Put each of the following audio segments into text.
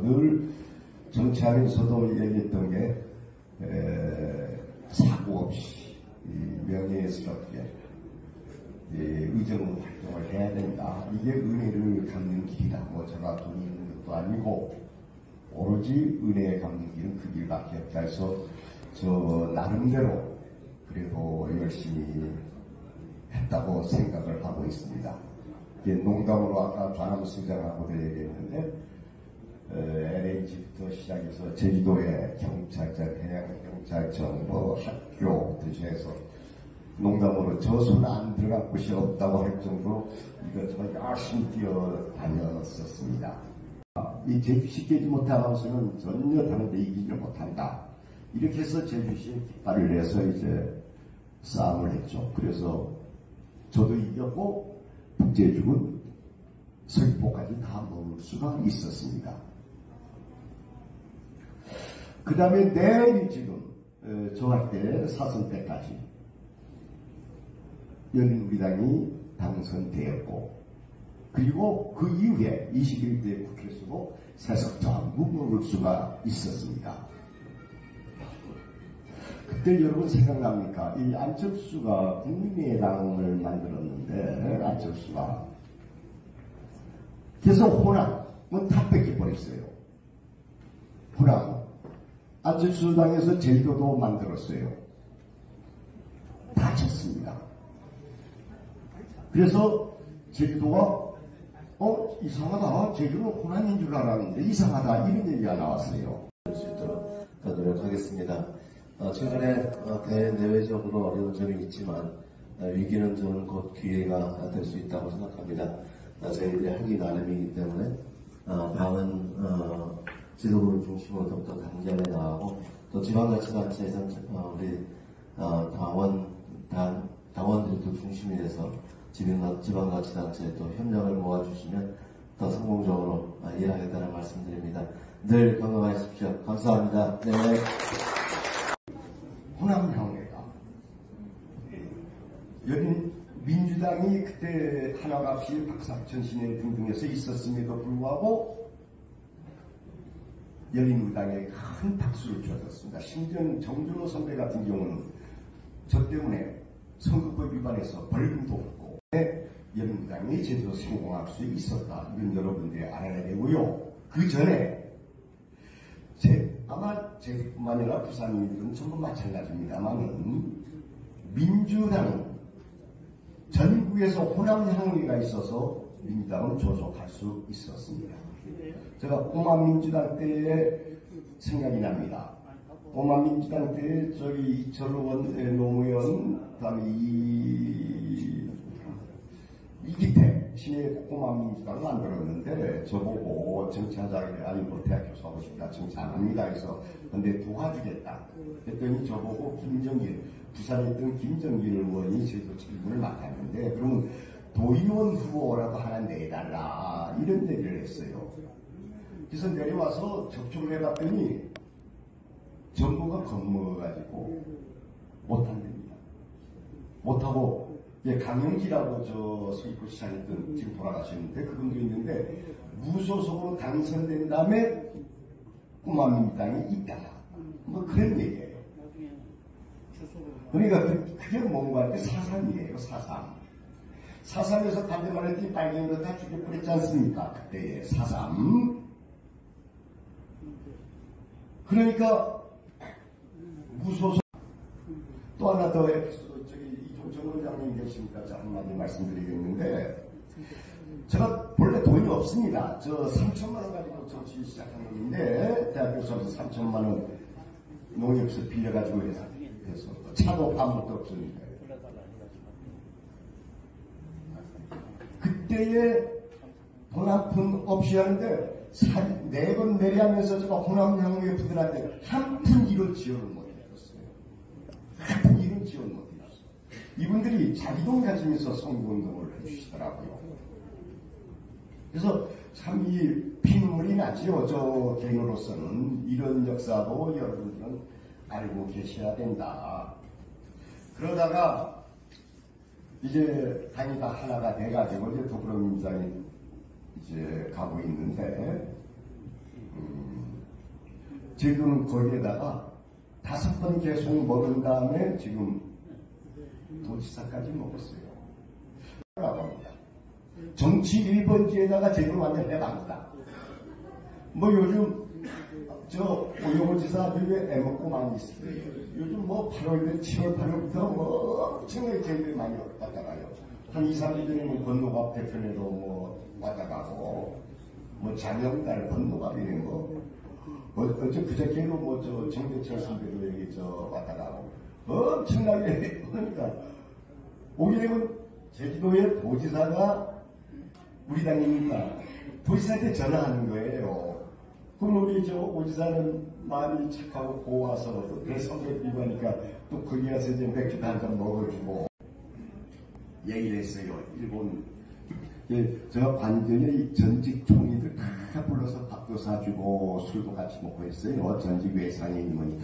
늘 정치하면서도 얘기했던 게 사고 없이 명예스럽게 의정 활동을 해야 된다. 이게 은혜를 갚는 길이다. 뭐 제가 돈이 있는 것도 아니고 오로지 은혜에 갚는 길은 그 길밖에 없다 해서 저 나름대로 그래도 열심히 했다고 생각을 하고 있습니다. 농담으로 아까 좌남 수장하고도 얘기했는데 LH부터 시작해서 제주도의 경찰청, 해양경찰청, 뭐 학교 등에서 농담으로 저 손 안 들어갈 곳이 없다고 할 정도로 이것저것 열심히 뛰어다녔었습니다. 이 제주시 깨지 못한 아나운서는 전혀 다른 데 이기지 못한다. 이렇게 해서 제주시에 깃발을 내서 이제 싸움을 했죠. 그래서 저도 이겼고 북제주군 서귀포까지 다 머물 수가 있었습니다. 그 다음에 내일 지금 저 할 때 사선 때까지 열린우리당이 당선되었고 그리고 그 이후에 21대 국회에서도 세석 전부 머물 수가 있었습니다. 그때 여러분 생각납니까? 이 안철수가 국민의당을 만들었는데 안철수가 그래서 호남은 다 뺏겨버렸어요. 호남 안철수 당에서 제주도도 만들었어요. 다 졌습니다. 그래서 제주도가 이상하다. 제주는 호남인 줄 알았는데 이상하다. 이런 얘기가 나왔어요. 할 수 있도록 노력하겠습니다. 최근에 대내외적으로 어려운 점이 있지만 위기는 저는 곧 기회가 될 수 있다고 생각합니다. 저희들이 하기 나름이기 때문에 당은 지도부를 중심으로 더욱더 강경해 나가고 또 지방자치단체에서 우리 당원들도 중심이 돼서 지방자치단체에 또 협력을 모아주시면 더 성공적으로 일하겠다는 말씀드립니다. 늘 건강하십시오. 감사합니다. 네. 호남형회가 여긴 민주당이 그때 하나같이 박상천 시내 등등에서 있었음에도 불구하고 열린우리당에 큰 박수를 주었습니다. 심지어 정준호 선배 같은 경우는 저 때문에 선거법 위반해서 벌금도 없고 열린우리당이 제대로 성공할 수 있었다. 이건 여러분들이 알아야 되고요. 그 전에 아마 제뿐만 아니라 부산민들은 전부 마찬가지입니다만은 민주당은 전국에서 호남향의가 있어서 민주당은 조속할 수 있었습니다. 제가 꼬마민주당 때의 생각이 납니다. 꼬마민주당 때 저기 이철원 노무현 그다음에 이기태 시내 꼬마민주당을 만들었는데 저보고 정치하자길래 아니 뭐 대학 교수 하고 싶다 정치 안 합니다 해서 근데 도와주겠다 했더니 저보고 김정일 부산에 있던 김정일 의원이 제도 질문을 맡았는데 그러면 도의원 후보라도 하나 내달라 이런 얘기를 했어요. 그래서 내려와서 접촉을 해봤더니 정부가 겁먹어가지고 못한답니다. 못하고 강영기라고 저 서귀포 시장에 있던 지금 돌아가셨는데 그분도 있는데 무소속으로 당선된 다음에 꼬마민주당이 있다. 뭐 그런 얘기예요. 그러니까 그게 뭔가 할 때 사삼이에요. 사삼에서 반대만 했더니 빨갱이로 다 죽여버렸지 않습니까? 그때의 사삼. 그러니까 무소속 또 하나 더 에피소드 저기 이종철 원장님 계시니까 한마디 말씀드리겠는데 제가 본래 돈이 없습니다. 저 3천만 원 가지고 정치 시작한 놈인데 대학교 수업에서 3천만 원 농협에서 빌려가지고 해서 차도 아무것도 없으니까 그때에 돈 한 푼 없이 하는데 4번 내리하면서 제가 호남향후회 분들한테 한 푼 일을 지원을 못해줬어요. 한 푼 일을 지원 못해줬어요. 이분들이 자기 돈 가지면서 선거운동을 해주시더라고요. 그래서 참 이 피눈물이 나지요. 저 개인으로서는 이런 역사도 여러분들은 알고 계셔야 된다. 그러다가 이제 당이 다 하나가 돼가지고 이제 더불어민주당이 이제 가고 있는데 제주는 거기에다가 5번 계속 먹은 다음에 지금 도지사까지 먹었어요. 라고 합니다. 정치 1번지에다가 제주는 완전 해방이다. 뭐 요즘 오영호 지사 주위에 애먹고 많이 있을 거예요. 요즘 뭐 8월, 7월, 8월부터 뭐 엄청나게 제주에 많이 왔다 가요. 한 2, 3일 전에는 건너갑 대편에도 뭐 왔다 가고, 뭐 장영달 건너갑이네 뭐. 어째 그저께도 뭐 정대철 선배도 여기 왔다 가고. 엄청나게, 그러니까, 오게 되면 제주도의 도지사가 우리 당이니까 도지사한테 전화하는 거예요. 그럼 우리 오지사는 마음이 착하고 고와서 또 배성격 비구하니까 또 거기 가서 이제 맥주 한잔 먹어주고 얘기를 했어요. 일본 제가 관전에 전직 총리들 다 불러서 밥도 사주고 술도 같이 먹고 했어요. 전직 외상인이면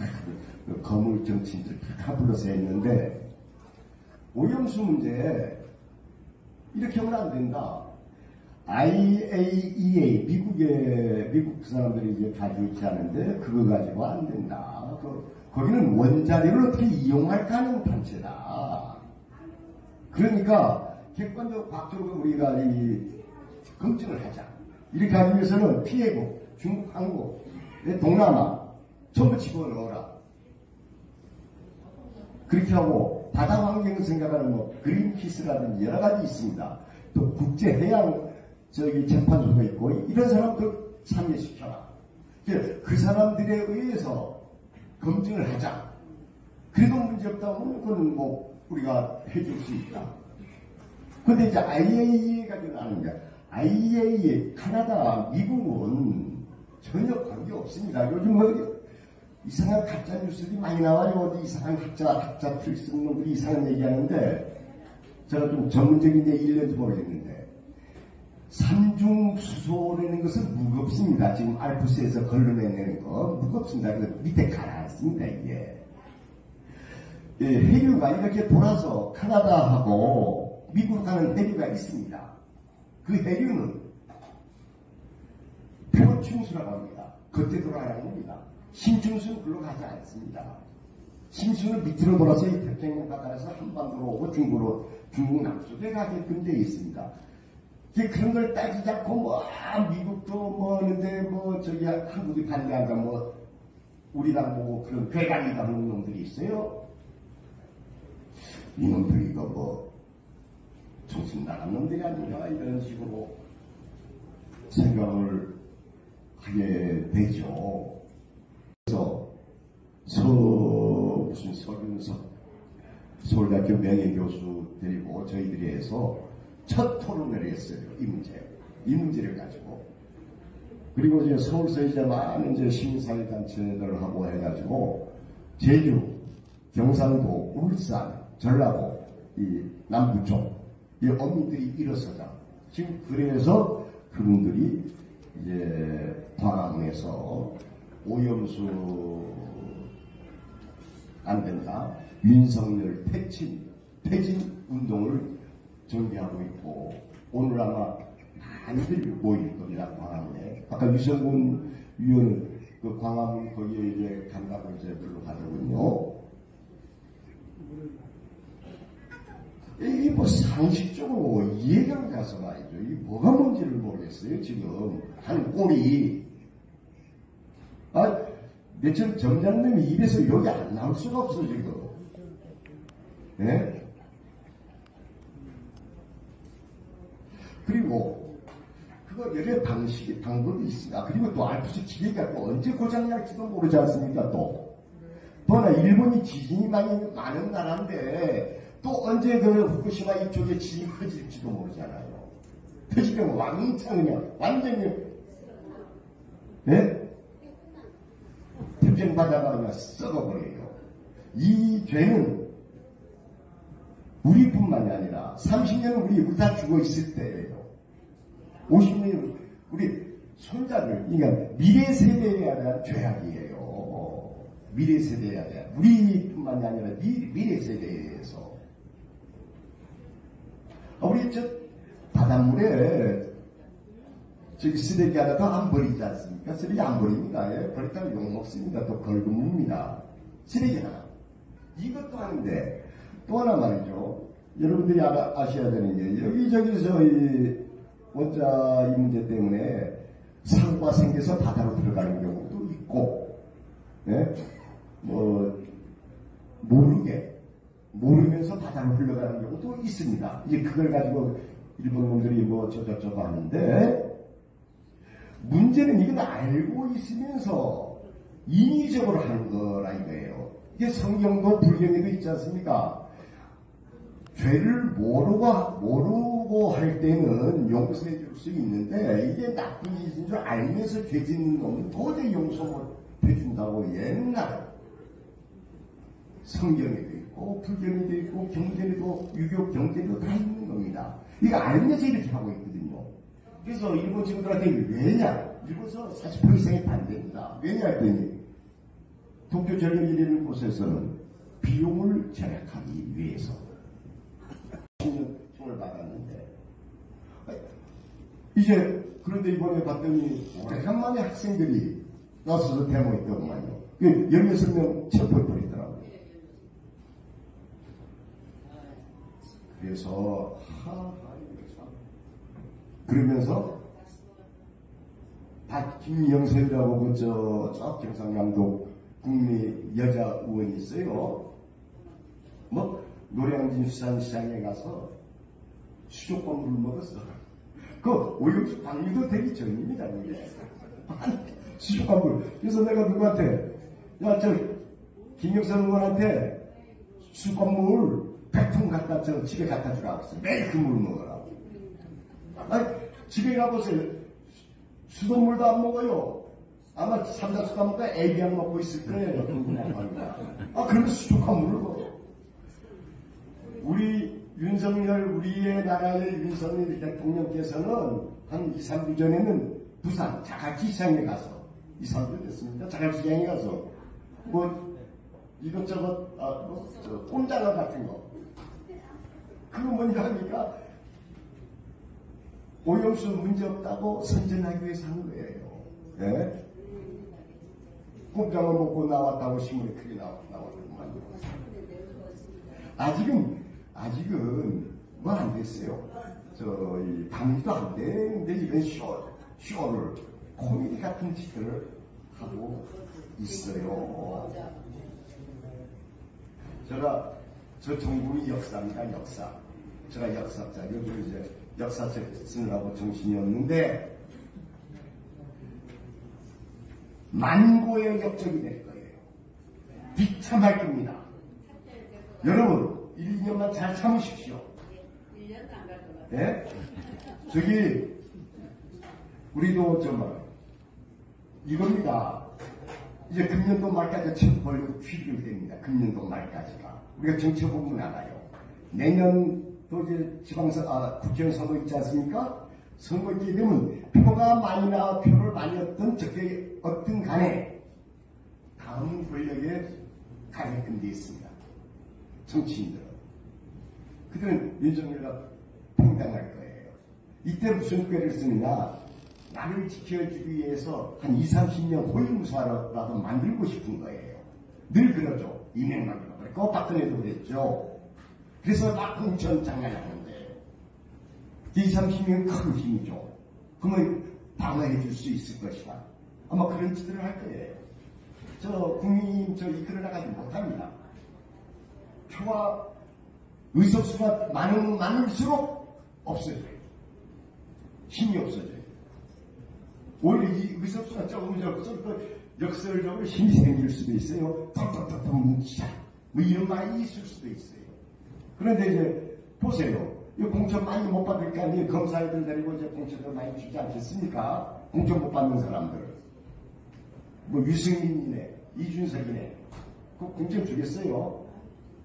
거물 정치인들 다 불러서 했는데 오염수 문제 이렇게 하면 안 된다. IAEA 미국 사람들이 이제 가지고 있지 않은데 그거 가지고 안 된다. 거기는 원자력을 어떻게 이용할까 하는 단체다. 그러니까 객관적 과학적으로 우리가 검증을 하자. 이렇게 하기 위해서는 피해국, 중국, 한국, 동남아 전부 집어넣어라. 그렇게 하고 바다 환경을 생각하는 뭐 그린피스라든지 여러 가지 있습니다. 또 국제해양 재판소가 있고 이런 사람들 참여시켜라. 그 사람들에 의해서 검증을 하자. 그래도 문제없다면 그건 뭐 우리가 해줄 수 있다. 근데 이제 IAEA가 나는 거야. IAEA, 카나다, 미국은 전혀 관계 없습니다. 요즘 뭐 이상한 가짜 뉴스들이 많이 나와요. 어디 이상한 가짜 트릭 쓰는 놈들이 이상한 얘기하는데 제가 좀 전문적인 얘기 일는지 모르겠는데 삼중수소라는 것은 무겁습니다. 지금 알프스에서 걸러내는 거 무겁습니다. 그래서 밑에 가라앉습니다. 이게 해류가 이렇게 돌아서 카나다하고 미국 가는 해류가 있습니다. 그 해류는 표충수라고 합니다. 겉에 돌아가는 겁니다. 심층수는 글로 가지 않습니다. 심층은 밑으로 돌아서 이 태평양 바다에서 한반도로 오고 중국 남쪽에 가게끔 되어 있습니다. 그런 걸 따지지 않고 미국도 뭐 하는데 한국이 반대한다 우리랑 뭐 그런 괴담이다 그런 놈들이 있어요. 이놈들이 정신 나간 놈들이 아닌가 이런 식으로 생각을 하게 되죠. 그래서 무슨 서균석 서울대학교 명예교수 데리고 저희들이 해서 첫 토론을 했어요. 이 문제를 가지고. 그리고 이제 서울서 이제 많은 이제 시민사회단체들하고 해가지고 제주, 경상도, 울산, 전라도, 이 남부 쪽, 이 어민들이 일어서자. 지금 그래서 그분들이 이제 광화문에서 오염수 안 된다. 윤석열 퇴진 운동을 전개하고 있고 오늘 아마 많이들 모일 겁니다. 광화문에. 아까 유성군 위원은 그 광화문 거기에 이제 간다고 이제 별로 가더군요. 이게 뭐 상식적으로 이해가 안 가서 말이죠. 이게 뭐가 뭔지를 모르겠어요. 지금 한 꼴이 며칠 점장님이 입에서 여기 안 나올 수가 없어 지금. 네? 그리고 그거 여러 방법이 있습니다. 그리고 또 알프스 기계가 또 언제 고장날지도 모르지 않습니까? 또 뭐나 일본이 지진이 많은 나라인데 또 언제 그 후쿠시마 이쪽에 지진이 커질지도 모르잖아요. 터지면 왕창 그냥 완전히 네? 태평 바다가 그냥 썩어버려요. 이 죄는 우리뿐만이 아니라 30년은 우리 다 죽어 있을 때예요. 50년은 우리 손자들, 그러니까 미래 세대에 대한 죄악이에요. 미래 세대에 대한 우리뿐만이 아니라 미래 세대에 대해서 우리 바닷물에 저기 쓰레기 하나 더 안 버리지 않습니까? 쓰레기 안 버립니다. 예? 버렸다가 욕먹습니다. 또 벌금 묻니다. 쓰레기 하나. 이것도 하는데, 또 하나 말이죠. 여러분들이 아셔야 되는 게, 여기저기서 이 원자 이 문제 때문에 사고가 생겨서 바다로 들어가는 경우도 있고, 예? 모르면서 바다로 흘러가는 경우도 있습니다. 이제 그걸 가지고 일본 놈들이 저저저거 하는데, 문제는 이건 알고 있으면서 인위적으로 하는 거라 이거예요. 이게 성경도 불경에도 있지 않습니까? 죄를 모르고 할 때는 용서해 줄 수 있는데, 이게 나쁜 짓인 줄 알면서 죄 짓는 놈은 도저히 용서 못 해준다고 옛날 성경에도 있고 불경에도 있고 경전에도 유교 경전에도 다 있는 겁니다. 이거 알면서 이렇게 하고 있거든요. 그래서 일본 친구들한테 왜냐? 일본에서 40% 이상이 반대입니다. 왜냐 했더니 도쿄 전력이라는 곳에서는 비용을 절약하기 위해서 10년 총을 받았는데, 이제 그런데 이번에 봤더니 오래간만에 학생들이 나서서 데모했더구만요. 16명 체포해버리더라고요. 그래서 그러면서 김영선이라고 저 경상남도 국내 여자 의원이 있어요. 노량진 수산시장에 가서 수족관물을 먹었어. 그 오염수 방류도 되기 전입니다. 수족관물. 그래서 내가 누구한테, 야, 김영선 의원한테 수족관물 100통 갖다 집에 갖다 주라고 했어. 매일 그 물 먹으라고. 아니, 집에 가보세요. 수돗물도 안 먹어요. 아마 삼다수도 안 먹고 애기약 먹고 있을 거예요. 그러면 수족관물을 먹어요. 우리의 나라의 윤석열 대통령께서는 한 2, 3주 전에는 부산 자갈치시장에 가서 2, 3주 됐습니다. 자갈치시장에 가서 이것저것 꼼장어 같은 거, 그거 뭔지 합니까? 오염수 문제 없다고 선전하기 위해서 한 거예요. 예? 꼼장어 먹고 나왔다고 신문에 크게 나왔더구만. 아직은 뭐 안 됐어요. 방지도 안 되는데 이런 쇼를 코미디 같은 짓들을 하고 있어요. 저 전공이 역사입니다. 역사. 제가 역사자. 요즘 이제 역사책 쓰느라고 정신이 없는데, 만고의 역적이 될 거예요. 비참할 겁니다. 여러분, 1, 2년만 잘 참으십시오. 1년도 안 갈 것 같아요. 네? 우리도 이겁니다. 이제 금년도 말까지 체포벌금 취득이 됩니다. 금년도 말까지가. 우리가 정치본부 나가요. 내년도 이제 국회의원 선거 있지 않습니까? 선거 있게 되면 표가 많이 나와 표를 많이 얻든 간에 다음 권력에 가게끔 되어 있습니다. 정치인들은. 그들은 윤석열과 평등할 거예요. 이때 무슨 꾀를 쓰느냐? 나를 지켜주기 위해서 한 20, 30년 호위무사라도 만들고 싶은 거예요. 늘 그러죠. 이명박도 그랬고 박근혜도 그랬죠. 그래서 막 공천장난하는데 20, 30년 큰 힘이죠. 그러면 방어해 줄 수 있을 것이다. 아마 그런 짓을 할 거예요. 국민 이끌어 나가지 못합니다. 표와 의석수가 많을수록 없어져요. 힘이 없어져요. 오히려 이 의석수가 적으면 역설적으로 힘이 생길 수도 있어요. 턱턱턱턱 뭉치자. 이런 말이 있을 수도 있어요. 그런데 이제 보세요. 이 공천 많이 못 받을 거 아니에요. 검사애들 데리고 이제 공천을 많이 주지 않겠습니까? 공천 못 받는 사람들. 유승민이네, 이준석이네. 그 공천 주겠어요?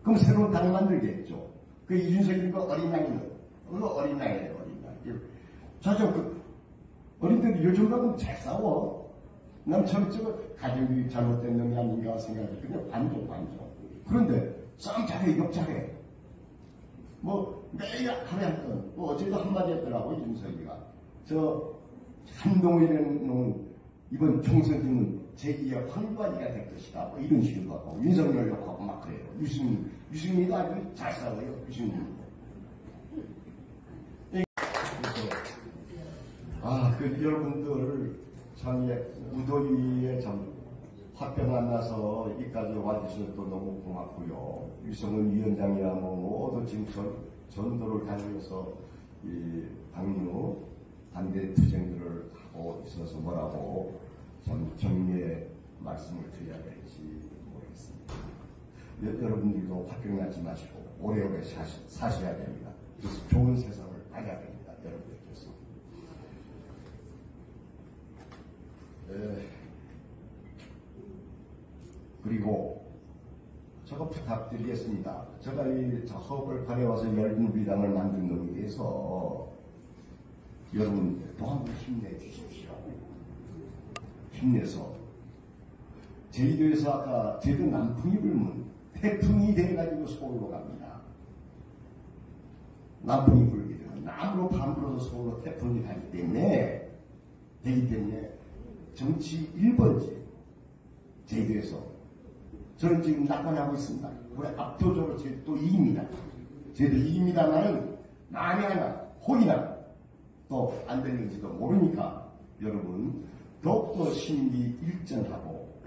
그럼 새로운 당 만들겠죠. 그 이준석이니까 어린 나이는, 어린 나이에요, 어린 나이. 어린들이 요즘 가면 잘 싸워. 난 가정이 잘못된 놈이 아닌가 생각해. 그냥 반종. 그런데 싸움 잘해, 욕 잘해. 매일 하루에 한 번, 어제도 한마디 했더라고, 이준석이가. 한동훈이는 이번 총선은 제2의 황관이가 될 것이다. 뭐 이런 식으로 하고 윤석열 욕하고 막 그래요. 유승민도 아주 잘 싸워요. 유승민. 여러분들 참 무더위에 참 화병 만나서 여기까지 와주셔서 또 너무 고맙고요. 유성은 위원장이야 모두 지금 전도를 다니면서 이 방류 반대 투쟁들을 하고 있어서 뭐라고 참 정리의 말씀을 드려야 될지 모르겠습니다. 여러분들도 화병 나지 마시고 오래오래 사셔야 됩니다. 그래서 좋은 세상을 봐야 됩니다. 여러분들께서. 그리고 제가 부탁드리겠습니다. 제가 이 허벌 판에 와서 열린우리당을 만든 놈에 대해서 여러분 또 한 번 힘내주십시오. 힘내서 제주도에서 아까 제주 남풍이 불면 태풍이 돼가지고 서울로 갑니다. 남풍이 불게 되면 남으로 반 불어서 서울로 태풍이 되기 때문에 정치 1번지 제주도에서 저는 지금 낙관하고 있습니다. 우리 압도적으로 제주도 이깁니다. 제주도 이깁니다만은 만약에 혹이나 또 안 되는지도 모르니까 여러분 더욱더 심기 일전하고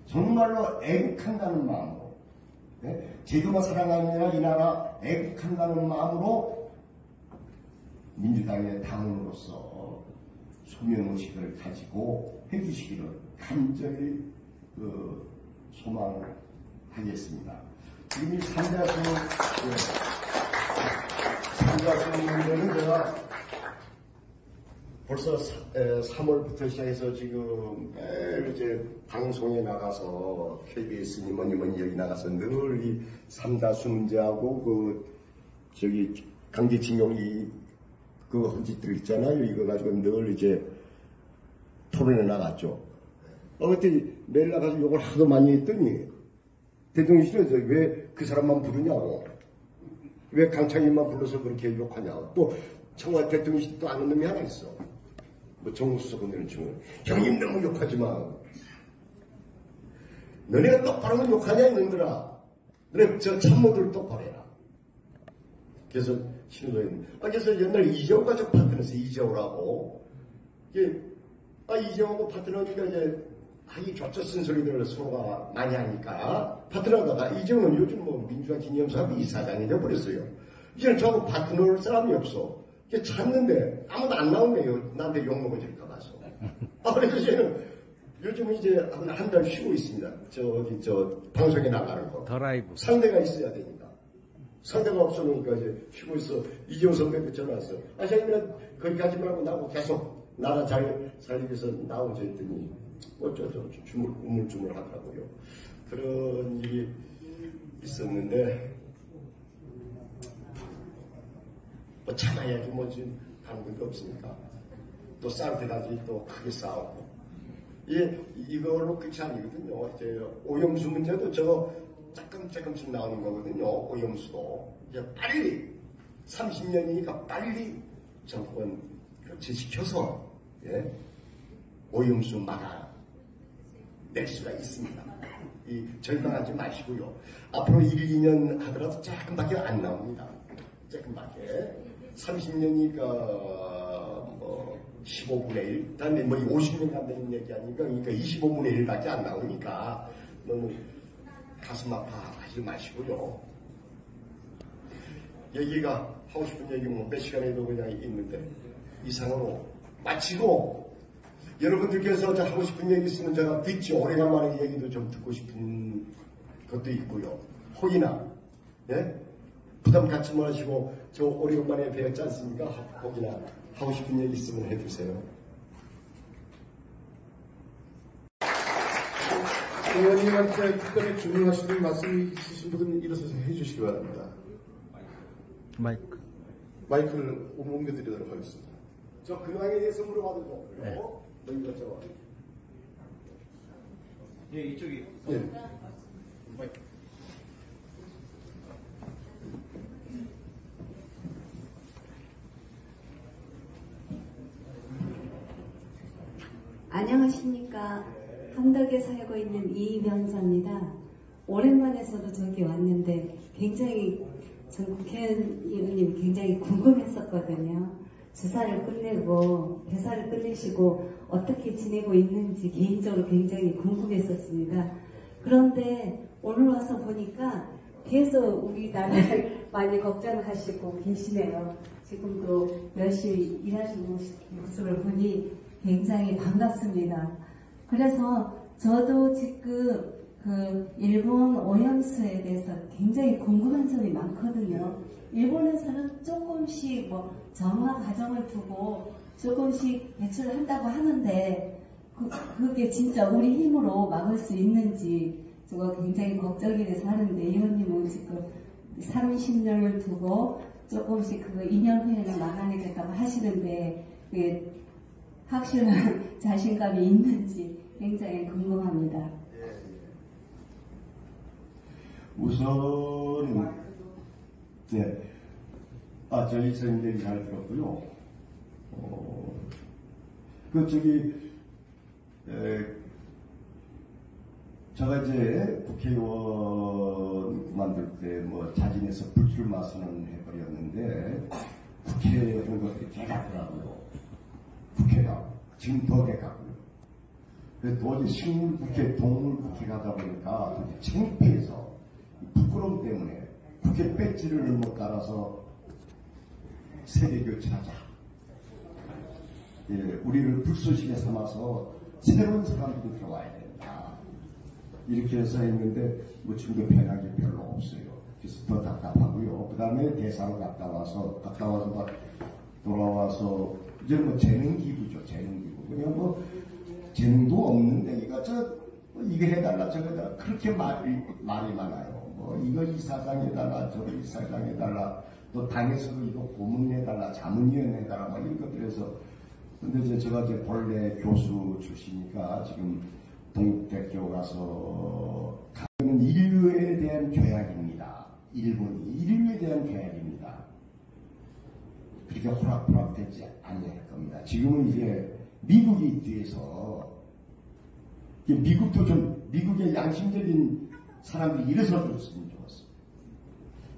정말로 애국한다는 마음으로 제주만 사랑하는 게 아니라 이 나라 애국한다는 마음으로 민주당의 당원으로서 소명의식을 가지고 해주시기를 간절히 소망하겠습니다. 지금 이 삼자수 문제는 제가 벌써 3월부터 시작해서 지금 매일 이제 방송에 나가서 KBS니 뭐니 여기 나가서 늘 이 삼다수 문제하고 강제징용이 헌짓들 있잖아요. 이거 가지고 늘 이제 토론에 나갔죠. 그때 매일 나가서 욕을 하도 많이 했더니 대통령실에서 왜 그 사람만 부르냐고, 왜 강창일만 불러서 그렇게 욕하냐고. 또 청와대 대통령실 또 아는 놈이 하나 있어. 뭐 정무수석 건드는 중은 형님 너무 욕하지 마. 너네가 똑바로 하면 욕하냐 이놈들아. 너네 저 참모들 똑바로 해라. 그래서 신호도에 그래서 옛날 이재호가 저 파트너였어요. 이재호라고. 이재호하고 파트너니까 이제 하기 좁죠. 쓴소리들을 서로가 많이 하니까 파트너다가 이재호는 요즘 뭐 민주화 기념사업 이사장이 되어버렸어요. 이제는 저하고 파트너를 사람이 없어. 찾는데 아무도 안 나오네요. 나한테 욕먹어질까 봐서. 그래서 쟤는 요즘 이제 한 달 쉬고 있습니다. 저 방송에 나가는 거. 더 라이브. 상대가 있어야 되니까. 상대가 없으니까 이제 쉬고 있어. 이재호 선배가 전화 왔어. 자기는 거기 가지 말고 나하고 계속 나라 잘 살기 위해서 나오자 했더니 어쩌죠. 우물쭈물 하더라고요. 그런 일이 있었는데 뭐 참아야지 뭐 지금 방법이 없으니까 또 싸울 때까지 또 크게 싸우고 이걸로 끝이 아니거든요. 이제 오염수 문제도 저거 조금씩 나오는 거거든요. 오염수도 이제 빨리 30년이니까 빨리 정권 교체시켜서 오염수 막아낼 수가 있습니다. 절망하지 마시고요. 앞으로 1, 2년 하더라도 조금밖에 안 나옵니다. 조금밖에. 30년이니까 뭐 15분의 1, 다음에 뭐 50년 간다는 얘기 아니니까 그러니까 25분의 1밖에 안 나오니까 너무 가슴 아파하지 마시고요. 얘기가 하고 싶은 얘기 뭐 몇 시간에도 그냥 있는데 이상으로 마치고 여러분들께서 하고 싶은 얘기 있으면 제가 듣죠. 오래간만에 얘기도 좀 듣고 싶은 것도 있고요. 혹이나 부담 갖지 마시고 저 오래간만에 배웠지 않습니까? 혹이나 하고 싶은 얘기 있으면 해주세요. 의원님한테 특별히 주문하시는 말씀이 있으신 분은 일어서서 해주시기 바랍니다. 마이크를 옮겨드리도록 하겠습니다. 저 근황에 대해서 물어봐도 좋고요. 뭐 이것저것. 이쪽이. 마이크. 안녕하십니까. 함덕에 살고 있는 이명자입니다. 오랜만에 저기 왔는데 굉장히 전 국회의원님이 굉장히 궁금했었거든요. 주사를 끝내고 대사를 끝내시고 어떻게 지내고 있는지 개인적으로 굉장히 궁금했었습니다. 그런데 오늘 와서 보니까 계속 우리나라를 많이 걱정하시고 계시네요. 지금도 열심히 일하시는 모습을 보니 굉장히 반갑습니다. 그래서 저도 지금 일본 오염수에 대해서 굉장히 궁금한 점이 많거든요. 일본에서는 조금씩 정화 과정을 두고 조금씩 배출을 한다고 하는데 그게 진짜 우리 힘으로 막을 수 있는지 저거 굉장히 걱정이 돼서 하는데 의원님은 지금 30년을 두고 조금씩 2년 후에는 막아내겠다고 하시는데 그게 확실한 자신감이 있는지 굉장히 궁금합니다. 우선 저희 선생님들이 잘 들었고요. 제가 이제 국회의원 만들 때 자진해서 불출마 선언해버렸는데 국회에 그런 것들이 개같더라고요. 국회가 지금 더 개같고요. 그래서 도저히 식물국회, 동물국회 가다 보니까 창피해서 부끄러움 때문에 국회 배지를 못 달아서 세대교체하자. 우리를 불쏘시개 삼아서 새로운 사람들이 들어와야 된다. 이렇게 해서 했는데 지금도 변한 게 별로 없어요. 그래서 더 답답하고요. 그 다음에 대사로 갔다 와서 돌아와서 이제 재능기부죠. 재능기부. 그냥 재능도 없는데 이거 해달라 저거 해달라 그렇게 말이 많아요. 이거 이사장 해달라 저거 이사장 해달라 또 당에서도 이거 고문해달라 자문위원 해달라 이런 것들에서 근데 제가 본래 교수 출신이니까 지금 동국대학교 가서 가는 인류에 대한 죄악입니다. 일본이 인류에 대한 죄악입니다. 그렇게 호락호락 되지 않을 겁니다. 지금은 이제 미국이 뒤에서 미국도 미국의 양심적인 사람들이 일어서줬으면 좋겠어요.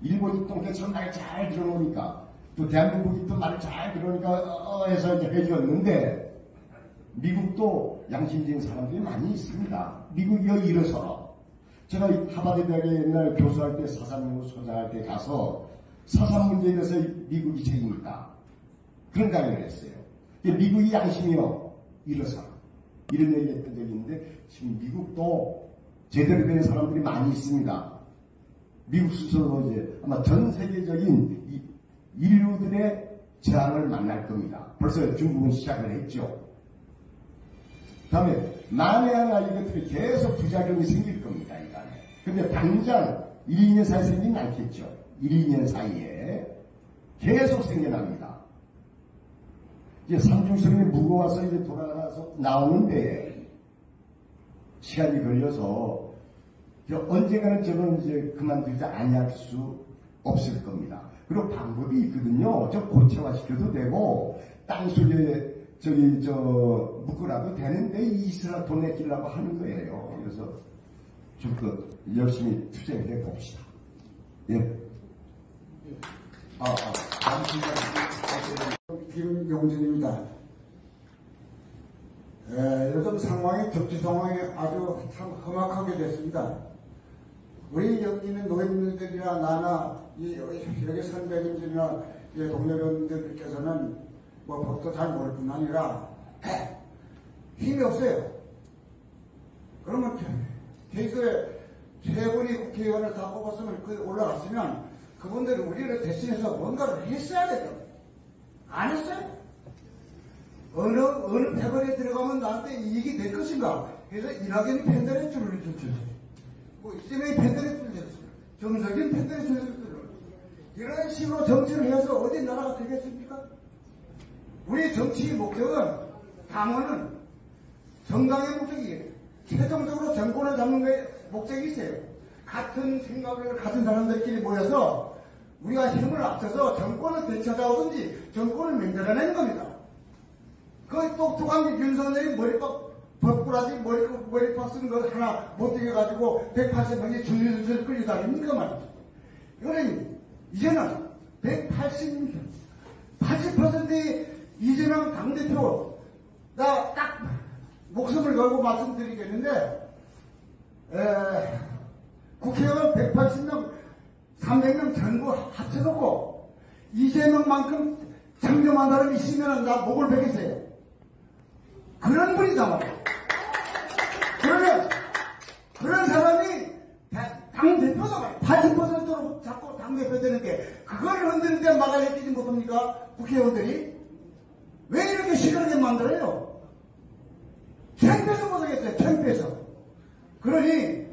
일본이 똥개처럼 말 잘 들어놓으니까 또 대한민국이 또 말을 잘 들어오니까 해서 이제 해줬는데 미국도 양심적인 사람들이 많이 있습니다. 미국이 일어서라. 제가 하버드 대학에 옛날 교수할 때 사상연구 소장할 때 가서 사상 문제에 대해서 미국이 책임있다. 그런 강의를 했어요. 미국이 양심이요. 일어서라. 이런 얘기 했던 적이 있는데 지금 미국도 제대로 된 사람들이 많이 있습니다. 미국 스스로도 이제 아마 전 세계적인 인류들의 재앙을 만날 겁니다. 벌써 중국은 시작을 했죠. 다음에 만에 하나 이것들이 계속 부작용이 생길 겁니다. 이 간에. 근데 당장 1, 2년 사이에 생기진 않겠죠. 1, 2년 사이에 계속 생겨납니다. 이제 삼중성이 무거워서 이제 돌아가서 나오는데 시간이 걸려서 언젠가는 저는 이제 그만두지 않을 수 없을 겁니다. 그리고 방법이 있거든요. 고체화시켜도 되고 땅속에 묶으라도 되는데 이스라 돈 내끼려고 하는 거예요. 그래서 좀 더 열심히 투쟁해 봅시다. 예. 김용진입니다. 요즘 상황이 정치 상황이 아주 참 험악하게 됐습니다. 우리 여기 있는 노인들이나 나나 여기 선배님들이나 동료분들께서는 법도 잘 모를 뿐 아니라 힘이 없어요. 그러면 대수에 세 분이 국회의원을 다 뽑았으면 올라갔으면 그분들이 우리를 대신해서 뭔가를 했어야 됐다. 안 했어요? 어느 패거리에 들어가면 나한테 이익이 될 것인가 해서 이낙연이 팬들의 줄을 줬죠. 이재명이 팬들의 줄을 줬어요. 정석인 팬들의 줄을 줬어요. 이런 식으로 정치를 해서 어디 나라가 되겠습니까? 우리 정치의 목적은 당원은 정당의 목적이에요. 최종적으로 정권을 잡는 게 목적이 있어요. 같은 생각을 가진 사람들끼리 모여서 우리가 힘을 합쳐서 정권을 되찾아오든지 정권을 만들어내는 겁니다. 그 똑똑한 게 윤석열이 머리값 법꾸라지 머리파 쓰는 거 하나 못 이겨가지고 180명이 줄줄줄 끌려다닙니까 말이죠. 그러니 이제는 80%의 이재명 당대표 나 딱 목숨을 걸고 말씀드리겠는데 국회의원 180명 300명 전부 합쳐놓고 이재명만큼 장점한 사람이 있으면 나 목을 베겠어요. 그런 분이다 말이야. 그러면 그런 사람이 당대표다 말이야. 80%로 자꾸 당대표 되는 게 그걸 흔드는데 막아내지 못합니까? 국회의원들이 왜 이렇게 시끄럽게 만들어요? 창피해서 못하겠어요. 창피해서. 그러니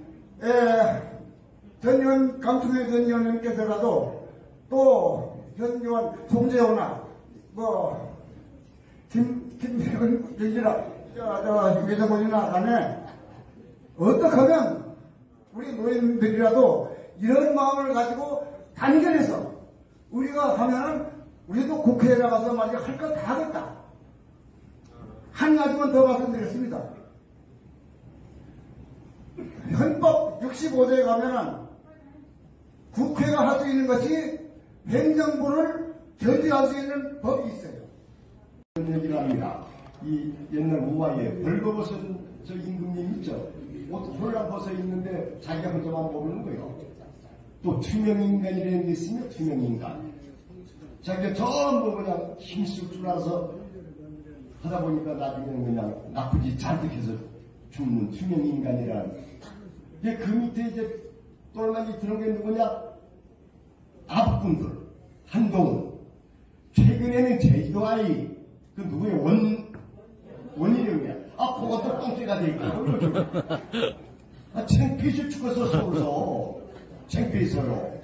전 의원 강충현 전 의원님께서라도 또 현 의원 송재호나 김태근 여기라 유계사본이나 간에 어떻게 하면 우리 노인들이라도 이런 마음을 가지고 단결해서 우리가 하면은 우리도 국회에 나가서 말이야 할 거 다 하겠다. 한 가지만 더 말씀드렸습니다. 헌법 65조에 가면은 국회가 할 수 있는 것이 행정부를 견제할 수 있는 법이 있어요. 그런 얘기를 합니다. 이 옛날 우화에 벌거벗은 저 임금님 있죠. 옷 홀랑 벗어 있는데 자기가 혼자만 모르는 거예요. 또 투명인간이라는 게 있으면 투명인간. 자기가 전부 그냥 힘쓸 줄 알아서 하다 보니까 나중에는 그냥 나쁘지 잔뜩해서 죽는 투명인간이라는. 그 밑에 이제 똘마니 드는 게 누구냐? 아부꾼들, 한동훈. 최근에는 제주도 아이, 그 누구예요? 원희룡이야. 그것도 똥개가 돼 있고. 창피해서 죽어서 서울서. 창피해서요.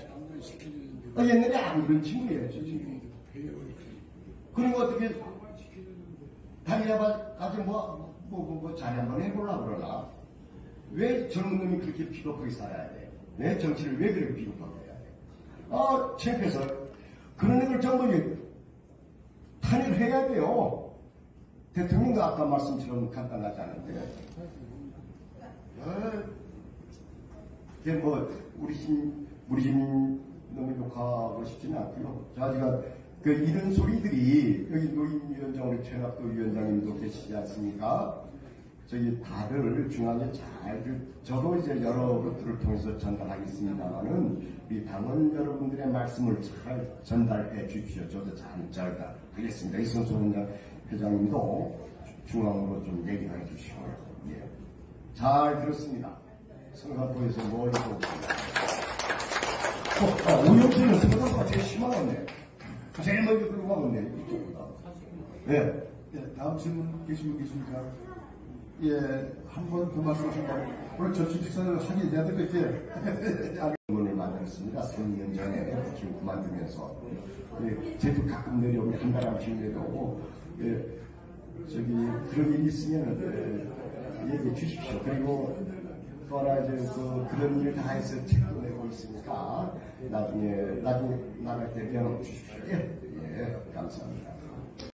옛날에 안 그런 친구예요, 저 친구. 그런 거 어떻게, 다니야봐, 가지 자리 한번 해보려고 그러나. 왜 젊은 놈이 그렇게 비겁하게 살아야 돼? 왜 정치를 왜 그렇게 비겁하게 해야 돼? 창피해서. 그런 애들 전부 탄핵을 해야 돼요. 대통령도 아까 말씀처럼 간단하지 않은데. 우리 집 너무 욕하고 싶지는 않고요. 제가 이런 소리들이, 여기 노인위원장, 우리 최낙도 위원장님도 계시지 않습니까? 다들 중앙에 저도 이제 여러 것들을 통해서 전달하겠습니다만은, 우리 당원 여러분들의 말씀을 잘 전달해 주십시오. 저도 잘 하겠습니다. 이승수 회장님도 중앙으로 좀 얘기해 주시고요. 예. 잘 들었습니다. 성산포에서 멀리 오영수는 성산포가 제일 심하겠네. 제일 먼저 끌고 가겠네, 이쪽보다. 네. 다음 질문 계신 분 계십니까? 예, 한 번 더 말씀하시고, 오늘 점심 식사를 하기 해야 될 것 같아요. 문을 만들었습니다. 3년 전에 지금 그만두면서. 제도 가끔 내려오면 한 달 한씩 내려오고, 그런 일이 있으면, 얘기해 주십시오. 그리고 또 하나 그런 일을 다 해서 책도 내고 있으니까, 나중에 나갈 때 연락 주십시오. 예, 감사합니다.